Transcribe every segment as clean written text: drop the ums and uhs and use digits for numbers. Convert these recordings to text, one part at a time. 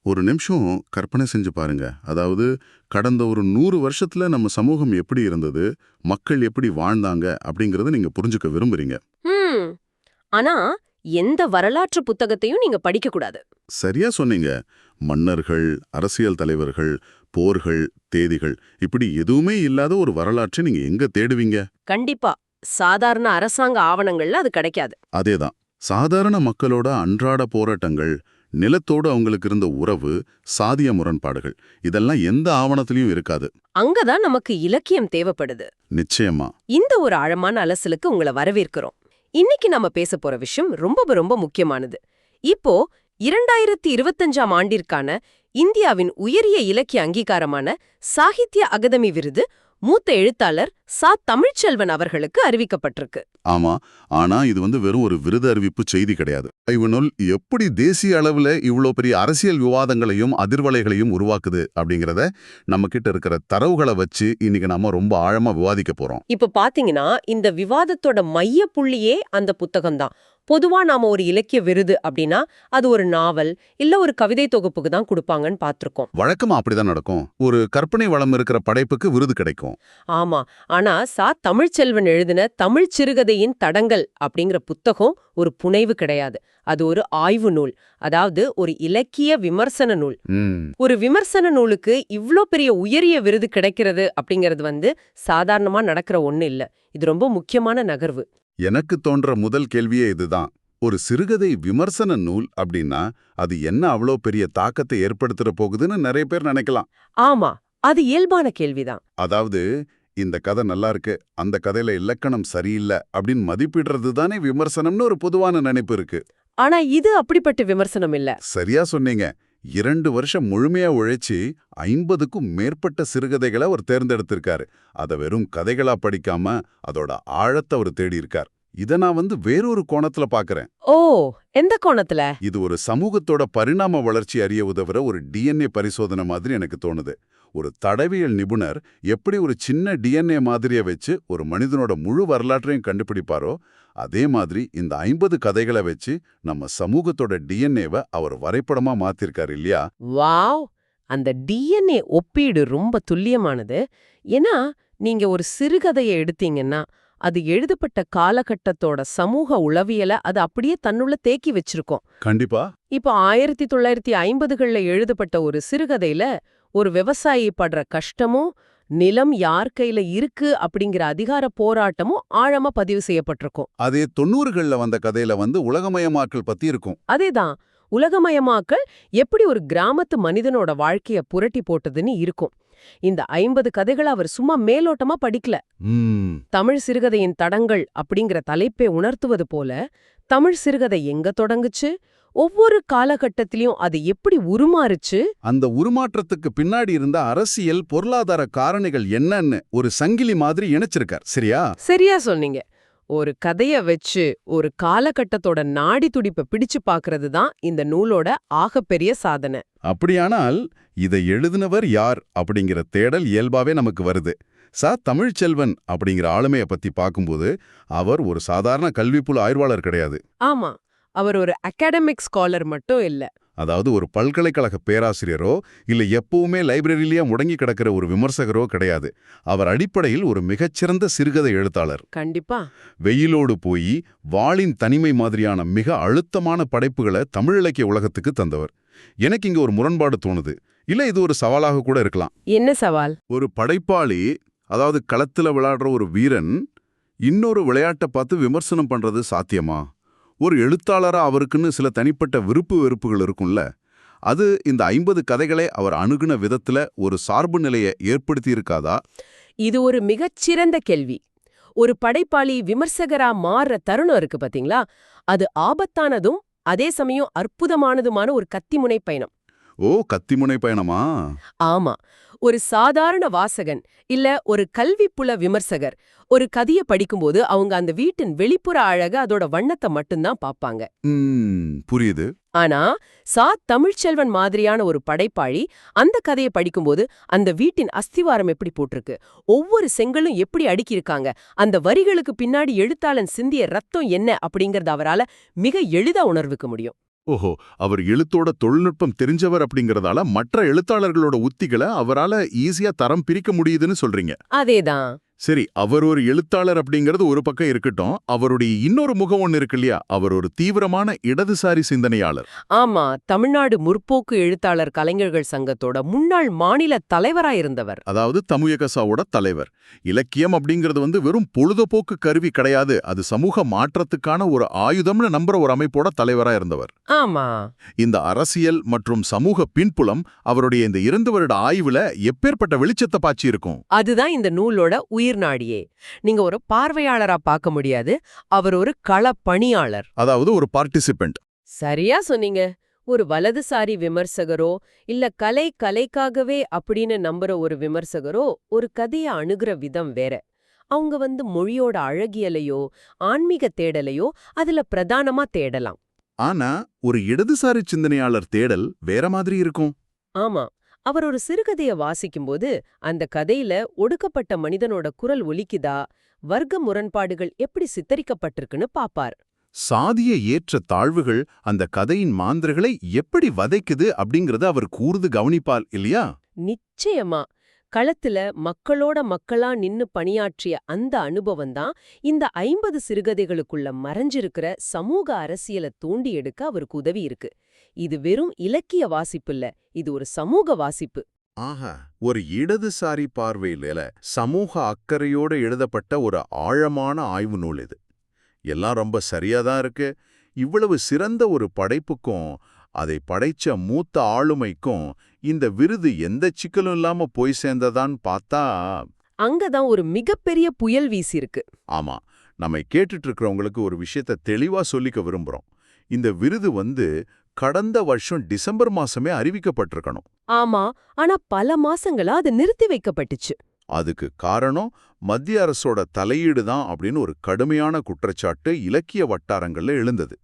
ஒரு நிமிஷம் கற்பனை செஞ்சு பாருங்க. அதாவது கடந்த ஒரு 100 வருஷத்துல நம்ம சமூகம் எப்படி இருந்தது, மக்கள் எப்படி வாழ்ந்தாங்க அப்படிங்கறத நீங்க புரிஞ்சுக்க விரும்புறீங்க. ஹம். ஆனா எந்த வரலாற்று புத்தகத்தையும் நீங்க படிக்க கூடாது. சரியா சொன்னீங்க. மன்னர்கள், அரசியல் தலைவர்கள், போர்கள், தேதிகள் இப்படி எதுவுமே இல்லாத ஒரு வரலாற்றை நீங்க எங்க தேடுவீங்க? கண்டிப்பா சாதாரண அரசாங்க ஆவணங்கள்ல அது கிடைக்காது. அதேதான். சாதாரண மக்களோட அன்றாட போராட்டங்கள், நிலத்தோடு அவங்களுக்கு இருந்த உறவு, சாதிய முரண்பாடுகள் இதெல்லாம் எந்த ஆவணத்திலயும் இருக்காது. அங்கதான் நமக்கு இலக்கியம் தேவைப்படுது. நிச்சயமா. இந்த ஒரு ஆழமான அலசலுக்கு உங்களை வரவேற்கிறோம். இன்னைக்கு நம்ம பேச போற விஷயம் ரொம்ப ரொம்ப முக்கியமானது. இப்போ 2025ஆம் ஆண்டிற்கான இந்தியாவின் உயரிய இலக்கிய அங்கீகாரமான சாகித்ய அகாதமி விருது மூத்த எழுத்தாளர் தமிழ்ச்செல்வன் அவர்களுக்கு அறிவிக்கப்பட்டிருக்கு. ஆமா. ஆனா இது வெறும் ஒரு விருது அறிவிப்பு செய்தி கிடையாது. இவனுள் எப்படி தேசிய அளவுல இவ்ளோ பெரிய அரசியல் விவாதங்களையும் அதிர்வலைகளையும் உருவாக்குது அப்படிங்கறத நம்ம கிட்ட இருக்கிற தரவுகளை வச்சு இன்னைக்கு நாம ரொம்ப ஆழமா விவாதிக்க போறோம். இப்ப பாத்தீங்கன்னா இந்த விவாதத்தோட மைய புள்ளியே அந்த புத்தகம்தான். பொதுவா நாம ஒரு இலக்கிய விருது அப்படின்னா அது ஒரு நாவல் இல்ல ஒரு கவிதை தொகுப்புக்கு தான் கொடுப்பாங்கன்னு பாத்திருக்கோம். வழக்கமா அப்படிதான் நடக்கும். ஒரு கற்பனை வளம் இருக்கிற படைப்புக்கு விருது கிடைக்கும். ஆமா. ஆனா தமிழ்ச்செல்வன் எழுதின தமிழ் சிறுகதையின் தடங்கள் அப்படிங்கிற புத்தகம் ஒரு புனைவு கிடையாது. அது ஒரு ஆய்வு நூல். அதாவது ஒரு இலக்கிய விமர்சன நூல். ஒரு விமர்சன நூலுக்கு இவ்ளோ பெரிய உயரிய விருது கிடைக்கிறது அப்படிங்கிறது சாதாரணமா நடக்கிற ஒண்ணு இல்ல. இது ரொம்ப முக்கியமான நகர்வு. எனக்கு தோன்ற முதல் கேள்வியே இதுதான். ஒரு சிறுகதை விமர்சன நூல் அப்படின்னா அது என்ன அவ்வளோ பெரிய தாக்கத்தை ஏற்படுத்துற போகுதுன்னு நிறைய பேர் நினைக்கலாம். ஆமா, அது இயல்பான கேள்விதான். அதாவது இந்த கதை நல்லா இருக்கு, அந்த கதையில இலக்கணம் சரியில்லை அப்படின்னு மதிப்பிடுறது தானே விமர்சனம்னு ஒரு பொதுவான நினைப்பு இருக்கு. ஆனா இது அப்படிப்பட்ட விமர்சனம் இல்ல. சரியா சொன்னீங்க. 2 வருஷம் முழுமையா உழைச்சி 50க்கும் மேற்பட்ட சிறுகதைகளை அவர் தேர்ந்தெடுத்திருக்காரு. அதை வெறும் கதைகளா படிக்காம அதோட ஆழத்தை அவர் தேடி இருக்கார். இதை நான் வேறொரு கோணத்துல பாக்குறேன். ஓ, எந்த கோணத்துல? இது ஒரு சமூகத்தோட பரிணாம வளர்ச்சி அறிய உதவுற ஒரு டிஎன்ஏ பரிசோதனை மாதிரி எனக்கு தோணுது. ஒரு தடவியல் நிபுணர் எப்படி ஒரு சின்ன டிஎன்ஏ மாதிரியை வச்சு ஒரு மனிதனோட முழு வரலாற்றையும் கண்டுபிடிப்பாரோ அதே மாதிரி இந்த 50 கதைகளை வச்சு நம்ம சமூகத்தோட டிஎன்ஏவை அவர் வரைபடமா மாத்திருக்காரு இல்லையா? வாவ்! அந்த டிஎன்ஏ ஒப்பீடு ரொம்ப துல்லியமானது. ஏன்னா நீங்க ஒரு சிறுகதையை எடுத்தீங்கன்னா அது எழுதப்பட்ட காலகட்டத்தோட சமூக உளவியலை அது அப்படியே தன்னுள்ள தேக்கி வச்சிருக்கோம். கண்டிப்பா. இப்போ 1950கள்ல எழுதப்பட்ட ஒரு சிறுகதையில ஒரு விவசாயி படுற கஷ்டமும் நிலம் யார் கையில இருக்கு அப்படிங்கிற அதிகார போராட்டமும் ஆழமா பதிவு செய்யப்பட்டிருக்கும். அதே 90கள்ல வந்த கதையில உலகமயமாக்கல் பத்தி இருக்கும். அதேதான், உலகமயமாக்கல் எப்படி ஒரு கிராமத்து மனிதனோட வாழ்க்கைய புரட்டி போட்டதுன்னு இருக்கும். இந்த 50 கதைகளை அவர் சும்மா மேலோட்டமா படிக்கல. தமிழ் சிறுகதையின் தடங்கள் அப்படிங்கிற தலைப்பை உணர்த்துவது போல தமிழ் சிறுகதை எங்க தொடங்குச்சு, ஒவ்வொரு காலகட்டத்திலையும் அது எப்படி உருமாறுச்சு, அந்த உருமாற்றத்துக்கு பின்னாடி இருந்த அரசியல் பொருளாதார காரணிகள் என்னன்னு ஒரு சங்கிலி மாதிரி இணைச்சிருக்கார். சரியா? சரியா சொன்னீங்க. ஒரு கதைய வச்சு ஒரு காலகட்டத்தோட நாடி துடிப்பை பிடிச்சு பாக்குறது தான் இந்த நூலோட ஆகப்பெரிய சாதனை. அப்படியானால் இதை எழுதினவர் யார் அப்படிங்கிற தேடல் இயல்பாவே நமக்கு வருது. தமிழ்ச்செல்வன் அப்படிங்கிற ஆளுமையை பத்தி பார்க்கும்போது அவர் ஒரு சாதாரண கல்விப்புல ஆய்வாளர் கிடையாது. ஆமா, அவர் ஒரு அகாடமிக் ஸ்காலர் மட்டும் இல்ல. அதாவது ஒரு பல்கலைக்கழக பேராசிரியரோ இல்ல எப்பவுமே லைப்ரரியிலேயே முடங்கி கிடக்கிற ஒரு விமர்சகரோ கிடையாது. அவர் அடிப்படையில் ஒரு மிகச்சிறந்த சிறுகதை எழுத்தாளர். கண்டிப்பா. வெயிலோடு போய் வாளின் தனிமை மாதிரியான மிக அழுத்தமான படைப்புகளை தமிழ் இலக்கிய உலகத்துக்கு தந்தவர். எனக்கு இங்க ஒரு முரண்பாடு தோணுது. இல்ல இது ஒரு சவாலாக கூட இருக்கலாம். என்ன சவால்? ஒரு படைப்பாளி, அதாவது களத்துல விளையாடுற ஒரு வீரன் இன்னொரு விளையாட்டை பார்த்து விமர்சனம் பண்றது சாத்தியமா? ஒரு எழுத்தாளரா அவருக்குன்னு சில தனிப்பட்ட விருப்பு வெறுப்புகள் இருக்கும்ல. அது இந்த 50 கதைகளை அவர் அணுகுன விதத்துல ஒரு சார்பு நிலையை ஏற்படுத்தி இருக்காதா? இது ஒரு மிகச்சிறந்த கேள்வி. ஒரு படைப்பாளி விமர்சகரா மாறுற தருணம் இருக்கு பாத்தீங்களா, அது ஆபத்தானதும் அதே சமயம் அற்புதமானதுமான ஒரு கத்திமுனை பயணம். ஓ, கத்திமுனை பயணமா? ஆமா. ஒரு சாதாரண வாசகன் இல்ல ஒரு கல்விப்புல விமர்சகர் ஒரு கதையை படிக்கும்போது அவங்க அந்த வீட்டின் வெளிப்புற அழக அதோட வண்ணத்தை மட்டும்தான் பாப்பாங்க. புரியுது. ஆனா தமிழ்ச்செல்வன் மாதிரியான ஒரு படைப்பாளி அந்த கதையை படிக்கும்போது அந்த வீட்டின் அஸ்திவாரம் எப்படி போட்டிருக்கு, ஒவ்வொரு செங்கலும் எப்படி அடுக்கியிருக்காங்க, அந்த வரிகளுக்கு பின்னாடி எழுத்தாளன் சிந்திய ரத்தம் என்ன அப்படிங்கறத அவரால மிக எளிதா உணர்வுக்க முடியும். ஓஹோ, அவர் எழுத்தோட தொழில்நுட்பம் தெரிஞ்சவர் அப்படிங்கறதால மற்ற எழுத்தாளர்களோட உத்திகளை அவரால ஈஸியா தரம் பிரிக்க முடியுதுன்னு சொல்றீங்க. அதேதான். சரி, அவர் ஒரு எழுத்தாளர் அப்படிங்கிறது ஒரு பக்கம் இருக்கட்டும், அவருடைய இன்னொரு முகம் ஒன்னு இருக்கு இல்லையா, அவர் ஒரு தீவிரமான இடதுசாரி சிந்தனையாளர். ஆமா, தமிழ்நாடு முற்போக்கு எழுத்தாளர் கலைஞர்கள் சங்கத்தோட முன்னாள் மாநில தலைவரா இருந்தவர். அதாவது தமிழகசாவோட தலைவர். இலக்கியம் அப்படிங்கிறது வெறும் பொழுதுபோக்கு கருவி கிடையாது, அது சமூக மாற்றத்துக்கான ஒரு ஆயுதம்னு நம்புற ஒரு அமைப்போட தலைவரா இருந்தவர். ஆமா, இந்த அரசியல் மற்றும் சமூக பின்புலம் அவருடைய இந்த 2 வருட ஆய்வுல எப்பேற்பட்ட வெளிச்சத்தை பாய்ச்சி இருக்கும். அதுதான் இந்த நூலோட உயிர்நாடியே. நீங்க ஒரு பார்வையாளரா பார்க்க முடியாது, அவர் ஒரு களப்பணியாளர். அதாவது ஒரு பார்ட்டிசிபென்ட். சரியா சொன்னீங்க. ஒரு வலதுசாரி விமர்சகரோ இல்ல கலைக்காகவே அப்படின்னு நம்புற ஒரு விமர்சகரோ ஒரு கதைய அணுகுற விதம் வேற. அவங்க மொழியோட அழகியலையோ ஆன்மீக தேடலையோ அதுல பிரதானமா தேடலாம். ஆனா ஒரு இடதுசாரி சிந்தனையாளர் தேடல் வேற மாதிரி இருக்கும். ஆமா, அவர் ஒரு சிறுகதைய வாசிக்கும்போது அந்த கதையில ஒடுக்கப்பட்ட மனிதனோட குரல் ஒலிக்குதா, வர்க்க முரண்பாடுகள் எப்படி சித்தரிக்கப்பட்டிருக்குன்னு பாப்பார். சாதிய ஏற்ற தாழ்வுகள் அந்த கதையின் மாந்தர்களை எப்படி வதைக்குது அப்படிங்கறத அவர் கூர்ந்து கவனிப்பார் இல்லையா? நிச்சயமா. களத்துல மக்களோட மக்களா நின்னு பணியாற்றிய அந்த அனுபவம்தான் இந்த 50 சிறுகதைகளுக்குள்ள மறைஞ்சிருக்கிற சமூக அரசியலை தூண்டி எடுக்க அவருக்கு உதவி இருக்கு. இது வெறும் இலக்கிய வாசிப்பு இல்ல, இது ஒரு சமூக வாசிப்பு. ஆஹா, ஒரு இடதுசாரி பார்வையில சமூக அக்கறையோட எழுதப்பட்ட ஒரு ஆழமான ஆய்வு நூல் இது. எல்லாம் ரொம்ப சரியாதான் இருக்கு. இவ்வளவு சிறந்த ஒரு படைப்புக்கும் அதை படைச்ச மூத்த ஆளுமைக்கும் இந்த விருது எந்த சிக்கலும் இல்லாம போய் சேர்ந்ததான்னு பார்த்தா அங்கதான் ஒரு மிகப்பெரிய புயல் வீசிருக்கு. ஆமா, நம்ம கேட்டுட்டு இருக்கிறவங்களுக்கு ஒரு விஷயத்த தெளிவா சொல்லிக்க விரும்புறோம். இந்த விருது கடந்த வருஷம் டிசம்பர் மாசமே அறிவிக்கப்பட்டிருக்கணும். ஆமா, ஆனா பல மாசங்களா அது நிறுத்தி வைக்கப்பட்டுச்சு. அதுக்கு காரணம் மத்திய அரசோட தலையீடு தான் அப்படின்னு ஒரு கடுமையான குற்றச்சாட்டு இலக்கிய வட்டாரங்கள்ல எழுந்தது.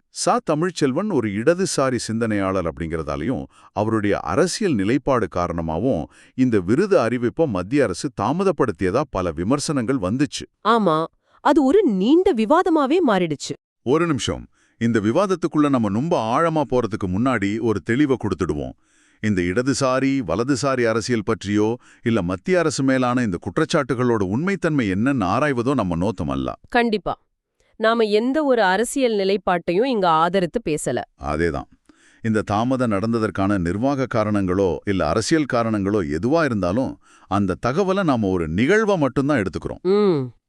தமிழ்ச்செல்வன் ஒரு இடதுசாரி சிந்தனையாளர் அப்படிங்கறதாலையும் அவருடைய அரசியல் நிலைப்பாடு காரணமாவும் இந்த விருது அறிவிப்பை மத்திய அரசு தாமதப்படுத்தியதா பல விமர்சனங்கள் வந்துச்சு. ஆமா, அது ஒரு நீண்ட விவாதமாவே மாறிடுச்சு. ஒரு நிமிஷம், இந்த விவாதத்துக்குள்ள நம்ம ரொம்ப ஆழமா போறதுக்கு முன்னாடி ஒரு தெளிவை கொடுத்துடுவோம். இந்த இடதுசாரி வலதுசாரி அரசியல் பற்றியோ இல்ல மத்திய அரசு மேலான இந்த குற்றச்சாட்டுகளோட உண்மைத்தன்மை என்னன்னு ஆராய்வதோ நம்ம நோக்கம் அல்ல. கண்டிப்பா நாம எந்த ஒரு அரசியல் நிலைப்பாட்டையும் இங்க ஆதரித்து பேசல. அதேதான். இந்த தாமதம் நடந்ததற்கான நிர்வாக காரணங்களோ இல்ல அரசியல் காரணங்களோ எதுவா இருந்தாலும் அந்த தகவலை நாம ஒரு நிகழ்வா மட்டும்தான் எடுத்துக்கிறோம்.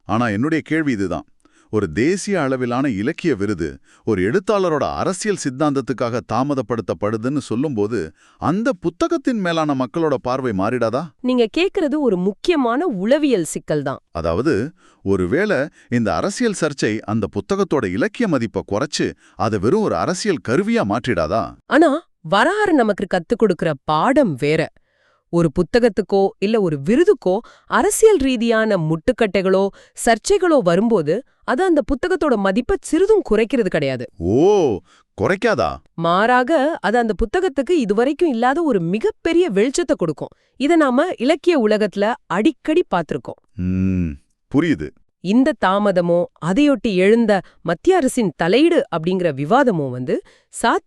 ஆனா என்னுடைய கேள்வி இதுதான். ஒரு தேசிய அளவிலான இலக்கிய விருது ஒரு எழுத்தாளரோட அரசியல் சித்தாந்தத்துக்காக தாமதப்படுத்தப்படுதுன்னு சொல்லும்போது அந்த புத்தகத்தின் மேலான மக்களோட பார்வை மாறிடாதா? நீங்க கேக்குறது ஒரு முக்கியமான உளவியல் சிக்கல் தான். அதாவது ஒருவேளை இந்த அரசியல் சர்ச்சை அந்த புத்தகத்தோட இலக்கிய மதிப்பை குறைச்சு அதை வெறும் ஒரு அரசியல் கருவியா மாற்றிடாதா? ஆனா வரலாறு நமக்கு கத்துக் கொடுக்கிற பாடம் வேற. ஒரு புத்தகத்துக்கோ இல்ல ஒரு விருதுக்கோ அரசியல் ரீதியான முட்டுக்கட்டைகளோ சர்ச்சைகளோ வரும்போது அது அந்த புத்தகத்தோட மதிப்பை சிறிதும் குறைக்கிறது கிடையாது. ஓ, குறைக்காதா? மாறாக அது அந்த புத்தகத்துக்கு இதுவரைக்கும் இல்லாத ஒரு மிகப்பெரிய வெளிச்சத்தை கொடுக்கும். இத நாம இலக்கிய உலகத்துல அடிக்கடி பார்த்திருக்கோம். புரியுது. இந்த தாமதமோ அதையொட்டி எழுந்த மத்திய அரசின் தலையீடு அப்படிங்கிற விவாதமோ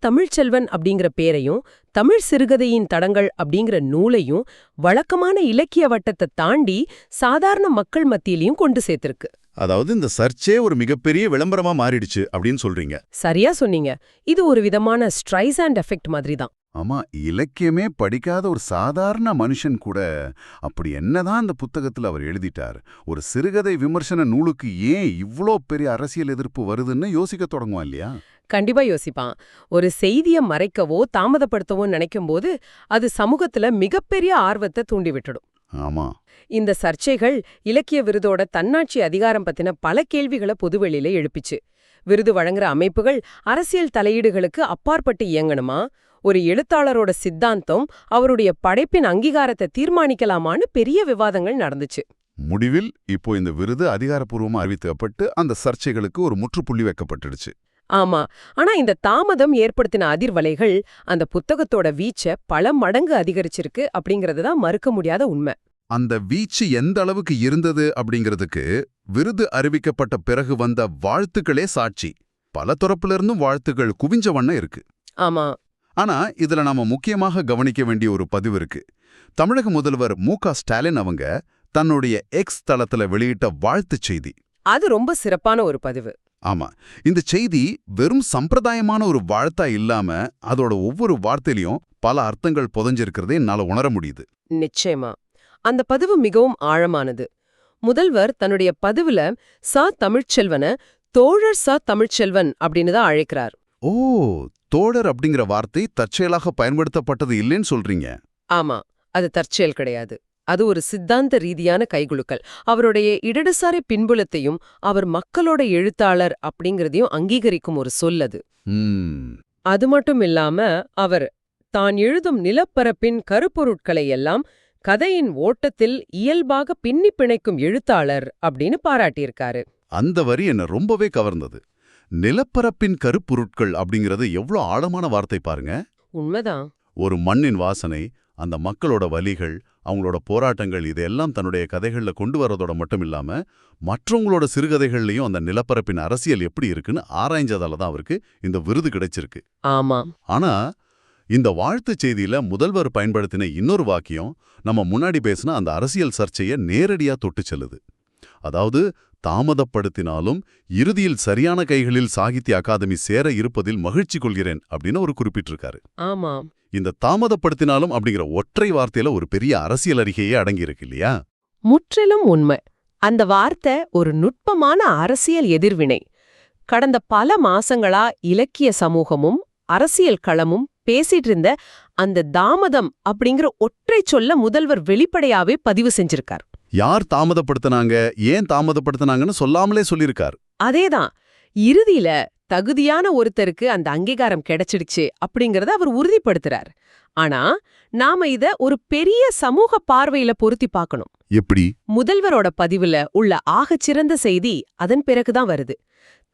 தமிழ்ச்செல்வன் அப்படிங்கிற பேரையும் தமிழ் சிறுகதையின் தடங்கள் அப்படிங்கிற நூலையும் வழக்கமான இலக்கிய வட்டத்தை தாண்டி சாதாரண மக்கள் மத்தியிலையும் கொண்டு சேர்த்திருக்கு. அதாவது இந்த சர்ச்சே ஒரு மிகப்பெரிய விளம்பரமா மாறிடுச்சு அப்படின்னு சொல்றீங்க. சரியா சொன்னீங்க. இது ஒரு விதமான ஸ்ட்ரைசாண்ட் எஃபெக்ட் மாதிரி தான். ஆமா, இலக்கியமே படிக்காத ஒரு சாதாரண மனுஷன் கூட அப்படி என்னதான் அந்த புத்தகத்துல அவர் எழுதிட்டார், ஒரு சிறுகதை விமர்சன நூலுக்கு ஏன் இவ்ளோ பெரிய அரசியல் எதிர்ப்பு வருதுன்னு யோசிக்க தொடங்குவான் இல்லையா? கண்டிப்பா யோசிப்பான். ஒரு செய்திய மறைக்கவோ தாமதப்படுத்தவோ நினைக்கும்போது அது சமூகத்துல மிகப்பெரிய ஆர்வத்தை தூண்டிவிட்டுடும். ஆமா, இந்த சர்ச்சைகள் இலக்கிய விருதோட தன்னாட்சி அதிகாரம் பத்தின பல கேள்விகளை பொதுவெளியில எழுப்பிச்சு. விருது வழங்குற அமைப்புகள் அரசியல் தலையீடுகளுக்கு அப்பாற்பட்டு இயங்கணுமா, ஒரு எழுத்தாளரோட சித்தாந்தம் அவருடைய படைப்பின் அங்கீகாரத்தை தீர்மானிக்கலாமான்னு பெரிய விவாதங்கள் நடந்துச்சு. முடிவில் இப்போ இந்த விருது அதிகாரப்பூர்வமா அறிவிக்கப்பட்டு அந்த சர்ச்சைகளுக்கு ஒரு முற்றுப்புள்ளி வைக்கப்பட்டுடுச்சு. ஆமா, ஆனா இந்த தாமதம் ஏற்படுத்தின அதிர்வலைகள் அந்த புத்தகத்தோட வீச்சை பல மடங்கு அதிகரிச்சிருக்கு அப்படிங்கறதுதான் மறுக்க முடியாத உண்மை. அந்த வீச்சு எந்த அளவுக்கு இருந்தது அப்படிங்கிறதுக்கு விருது அறிவிக்கப்பட்ட பிறகு வந்த வாழ்த்துக்களே சாட்சி. பல தரப்புல இருந்தும் வாழ்த்துக்கள் குவிஞ்ச வண்ணம் இருக்கு. ஆமா. ஆனா இதுல நாம முக்கியமாக கவனிக்க வேண்டிய ஒரு பதிவு இருக்கு. தமிழக முதல்வர் மு.க. ஸ்டாலின் அவங்க தன்னுடைய எக்ஸ் தளத்துல வெளியிட்ட வாழ்த்துச் செய்தி. அது ரொம்ப சிறப்பான ஒரு பதிவு. ஆமா, இந்த செய்தி வெறும் சம்பிரதாயமான ஒரு வாழ்த்தா இல்லாம அதோட ஒவ்வொரு வார்த்தையிலையும் பல அர்த்தங்கள் புதைஞ்சிருக்கிறதை என்னால உணர முடியுது. நிச்சயமா. அந்த பதிவு மிகவும் ஆழமானது. முதல்வர் தன்னுடைய பதிவுல தமிழ்ச்செல்வன தோழர் தமிழ்ச்செல்வன் அப்படின்னு தான் அழைக்கிறார். ஓ, தோழர் அப்படிங்கிற வார்த்தை தற்செயலாக பயன்படுத்தப்பட்டது இல்லைன்னு சொல்றீங்க. ஆமா, அது தற்செயல் கிடையாது. அது ஒரு சித்தாந்த ரீதியான கைகுலுக்கல். அவருடைய இடதுசாரி பின்புலத்தையும் அவர் மக்களோட எழுத்தாளர் அப்படிங்கறதையும் அங்கீகரிக்கும் ஒரு சொல் அது. அது மட்டும் இல்லாம அவர் தான் எழுதும் நிலப்பரப்பின் கருப்பொருட்களை எல்லாம் கதையின் ஓட்டத்தில் இயல்பாக பின்னி பிணைக்கும் எழுத்தாளர் அப்படின்னு பாராட்டியிருக்காரு. அந்த வரி என்ன ரொம்பவே கவர்ந்தது. நிலப்பரப்பின் கருப்பொருட்கள் அப்படிங்கிறது எவ்வளவு ஆழமான வார்த்தை பாருங்க. உண்மைதான். ஒரு மண்ணின் வாசனை, அந்த மக்களோட வலிகள், அவங்களோட போராட்டங்கள் இதெல்லாம் தன்னுடைய கதைகள்ல கொண்டு வரதோட மட்டும் இல்லாம மற்றவங்களோட சிறுகதைகள்லயும் அந்த நிலப்பரப்பின் அரசியல் எப்படி இருக்குன்னு ஆராய்ஞ்சதால தான் அவருக்கு இந்த விருது கிடைச்சிருக்கு. ஆமா. ஆனா இந்த வாழ்த்துச் செய்தியில முதல்வர் பயன்படுத்தின இன்னொரு வாக்கியம் நம்ம முன்னாடி பேசின அந்த அரசியல் சர்ச்சையை நேரடியா தொட்டு செல்லுது. அதாவது, தாமதப்படுத்தினாலும் இறுதியில் சரியான கைகளில் சாகித்ய அகாதமி சேர இருப்பதில் மகிழ்ச்சி கொள்கிறேன் அப்படின்னு ஒரு குறிப்பிட்டிருக்காரு. ஆமா. இந்த தாமதப்படுத்தினாலும் அப்படிங்கிற ஒற்றை வார்த்தையில ஒரு பெரிய அரசியல் அறிக்கையே அடங்கியிருக்கு இல்லையா? முற்றிலும் உண்மை. அந்த வார்த்தை ஒரு நுட்பமான அரசியல் எதிர்வினை. கடந்த பல மாசங்களா இலக்கிய சமூகமும் அரசியல் களமும் பேசிட்டு இருந்த அந்த தாமதம் அப்படிங்கிற ஒற்றை சொல்ல முதல்வர் வெளிப்படையாவே பதிவு செஞ்சிருக்கார். யார் தாமதப்படுத்தினாங்க, ஏன் தாமதப்படுத்தினாங்கன்னு சொல்லாமலே சொல்லியிருக்கார். அதேதான். இறுதியில தகுதியான ஒருத்தருக்கு அந்த அங்கீகாரம் கிடைச்சிடுச்சு அப்படிங்கறத அவர் உறுதிப்படுத்துறார். ஆனா நாம இத ஒரு பெரிய சமூக பார்வையில பொருத்தி பார்க்கணும். எப்படி? முதல்வரோட பதிவுல உள்ள ஆகச்சிறந்த செய்தி அதன் பிறகுதான் வருது.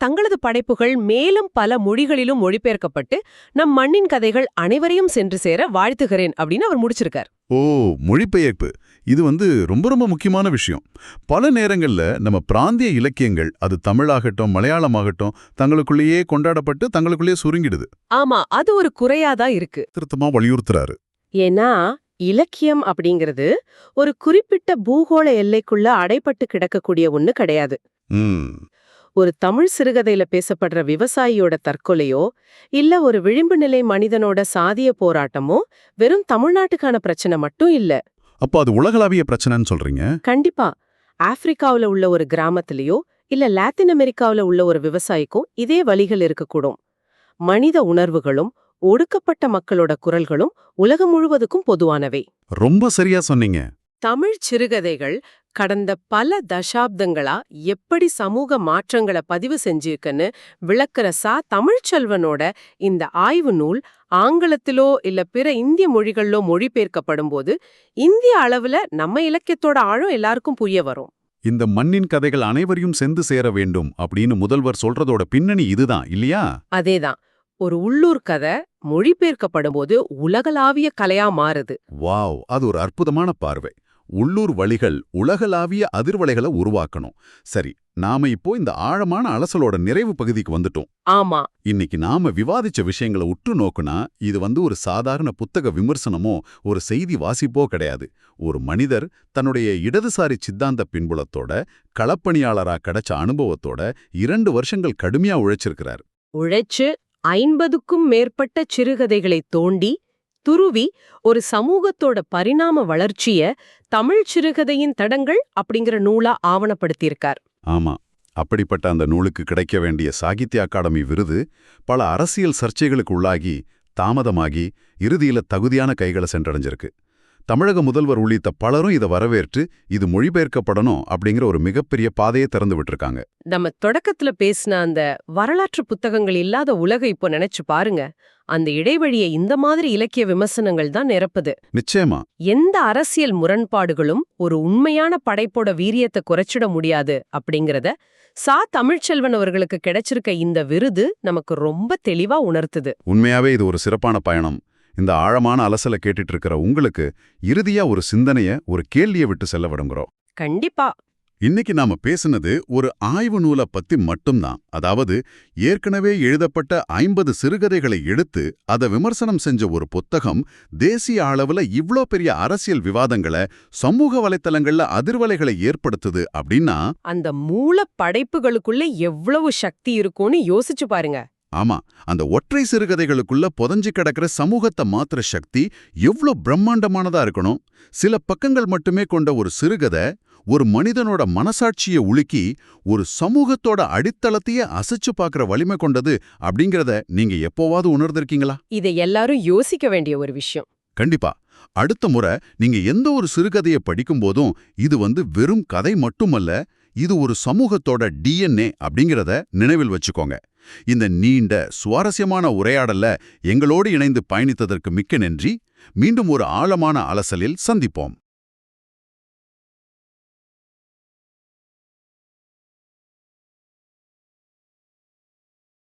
தங்களது படைப்புகள் மேலும் பல மொழிகளிலும் மொழிபெயர்க்கப்பட்டு நம் மண்ணின் கதைகள் அனைவரையும் சென்று சேர வாழ்த்துகிறேன் அப்படின்னு அவர் முடிச்சிருக்கார். ஓ, மொழிபெயர்ப்பு. இது ரொம்ப ரொம்ப முக்கியமான விஷயம். பல நேரங்கள்ல நம்ம பிராந்திய இலக்கியங்கள், அது தமிழாகட்டும் மலையாளமாகட்டும், தங்களுக்குள்ளேயே கொண்டாடப்பட்டு தங்களுக்குள்ளேயே சுருங்கிடுது. ஆமா, அது ஒரு குறையாதான் இருக்கு. திருத்தமா வலியுறுத்துறாரு. ஏன்னா இலக்கியம் அப்படிங்கிறது ஒரு குறிப்பிட்ட பூகோள எல்லைக்குள்ள அடைப்பட்டு கிடக்கக்கூடிய ஒண்ணு கிடையாது. ஒரு தமிழ் சிறுகதையில பேசப்படுற விவசாயியோட தற்கொலையோ இல்ல ஒரு விளிம்பு நிலை மனிதனோட சாதிய போராட்டமோ வெறும் தமிழ்நாட்டுக்கான பிரச்சனை மட்டும் இல்ல. அப்ப அது உலகளாவிய பிரச்சனைன்னு சொல்றீங்க? கண்டிப்பா. ஆப்பிரிக்காவுல உள்ள ஒரு கிராமத்திலயோ இல்ல லாத்தின் அமெரிக்காவுல உள்ள ஒரு விவசாயிக்கும் இதே வலிகள் இருக்கக்கூடும். மனித உணர்வுகளும் ஒடுக்கப்பட்ட மக்களோட குரல்களும் உலகம் முழுவதுக்கும் பொதுவானவை. ரொம்ப சரியா சொன்னீங்க. தமிழ் சிறுகதைகள் கடந்த பல தசாப்தங்களா எப்படி சமூக மாற்றங்களை பதிவு செஞ்சிருக்குன்னு விளக்குற தமிழ்ச்செல்வனோட இந்த ஆய்வு நூல் ஆங்கிலத்திலோ இல்ல பிற இந்திய மொழிகளிலோ மொழிபெயர்க்கப்படும் போது இந்திய அளவுல நம்ம இலக்கியத்தோட ஆழம் எல்லாருக்கும் புரிய வரும். இந்த மண்ணின் கதைகள் அனைவரையும் சென்று சேர வேண்டும் அப்படின்னு முதல்வர் சொல்றதோட பின்னணி இதுதான் இல்லையா? அதேதான். ஒரு உள்ளூர் கதை மொழிபெயர்க்கப்படும் போது உலகளாவிய கலையா மாறுது. வாவ், அது ஒரு அற்புதமான பார்வை. உள்ளூர் வழிகள் உலகளாவிய அதிர்வலைகளை உருவாக்கணும். சரி, நாம இப்போ இந்த ஆழமான அலசலோட நிறைவு பகுதிக்கு வந்துட்டோம். ஆமா. இன்னைக்கு நாம விவாதிச்ச விஷயங்களை உற்று நோக்குனா இது ஒரு சாதாரண புத்தக விமர்சனமோ ஒரு செய்தி வாசிப்போ கிடையாது. ஒரு மனிதர் தன்னுடைய இடதுசாரி சித்தாந்த பின்புலத்தோட களப்பணியாளரா கிடைச்ச அனுபவத்தோட 2 வருஷங்கள் கடுமையா உழைச்சிருக்கிறார். உழைச்சு 50க்கும் மேற்பட்ட சிறுகதைகளை தோண்டி துருவி ஒரு சமூகத்தோட பரிணாம வளர்ச்சிய தமிழ் சிறுகதையின் தடங்கள் அப்படிங்கிற நூலா ஆவணப்படுத்தியிருக்கார். ஆமா, அப்படிப்பட்ட அந்த நூலுக்கு கிடைக்க வேண்டிய சாகித்ய அகாடமி விருது பல அரசியல் சர்ச்சைகளுக்கு உள்ளாகி தாமதமாகி இறுதியில தகுதியான கைகளை சென்றடைஞ்சிருக்கு. தமிழக முதல்வர் உள்ளிட்ட பலரும் இதை வரவேற்று இது மொழிபெயர்க்கப்படணும் அப்படிங்கிற ஒரு மிகப்பெரிய பாதையை திறந்து விட்டுருக்காங்க. நம்ம தொடக்கத்துல பேசின அந்த வரலாற்று புத்தகங்கள் இல்லாத உலகை இப்போ நினைச்சு பாருங்க. அந்த இடைவெளியை இந்த மாதிரி இலக்கிய விமர்சனங்கள் தான் நிரப்புது. நிச்சயமா. எந்த அரசியல் முரண்பாடுகளும் ஒரு உண்மையான படைப்போட வீரியத்தை குறைச்சிட முடியாது அப்படிங்கறத தமிழ்ச்செல்வன் அவர்களுக்கு கிடைச்சிருக்க இந்த விருது நமக்கு ரொம்ப தெளிவா உணர்த்துது. உண்மையாவே இது ஒரு சிறப்பான பயணம். இந்த ஆழமான அலசலை கேட்டுட்டு இருக்கிற உங்களுக்கு இறுதியா ஒரு சிந்தனைய, ஒரு கேள்வியை விட்டு செல்ல விடுங்கிறோம். கண்டிப்பா. இன்னைக்கு நாம பேசுனது ஒரு ஆய்வு நூலை பத்தி மட்டும்தான். அதாவது ஏற்கனவே எழுதப்பட்ட 50 சிறுகதைகளை எடுத்து அதை விமர்சனம் செஞ்ச ஒரு புத்தகம் தேசிய அளவுல இவ்ளோ பெரிய அரசியல் விவாதங்களை, சமூக வலைத்தளங்கள்ல அதிர்வலைகளை ஏற்படுத்துது அப்படின்னா, அந்த மூல படைப்புகளுக்குள்ள எவ்வளவு சக்தி இருக்கும்னு யோசிச்சு பாருங்க. ஆமா, அந்த ஒற்றை சிறுகதைகளுக்குள்ள புதைஞ்சு கிடக்கிற சமூகத்தை மாத்துற சக்தி எவ்ளோ பிரம்மாண்டமானதா இருக்கணும். சில பக்கங்கள் மட்டுமே கொண்ட ஒரு சிறுகதை ஒரு மனிதனோட மனசாட்சியை உலுக்கி ஒரு சமூகத்தோட அடித்தளத்தையே அசைச்சு பார்க்கற வலிமை கொண்டது அப்படிங்கறத நீங்க எப்போவாவது உணர்ந்திருக்கீங்களா? இதை எல்லாரும் யோசிக்க வேண்டிய ஒரு விஷயம். கண்டிப்பா. அடுத்த முறை நீங்க எந்த ஒரு சிறுகதையை படிக்கும்போதும் இது வெறும் கதை மட்டுமல்ல, இது ஒரு சமூகத்தோட DNA அப்படிங்கறத நினைவில் வச்சுக்கோங்க. இந்த நீண்ட சுவாரஸ்யமான உரையாடல்ல எங்களோடு இணைந்து பயணித்ததற்கு மிக்க நன்றி. மீண்டும் ஒரு ஆழமான அலசலில் சந்திப்போம்.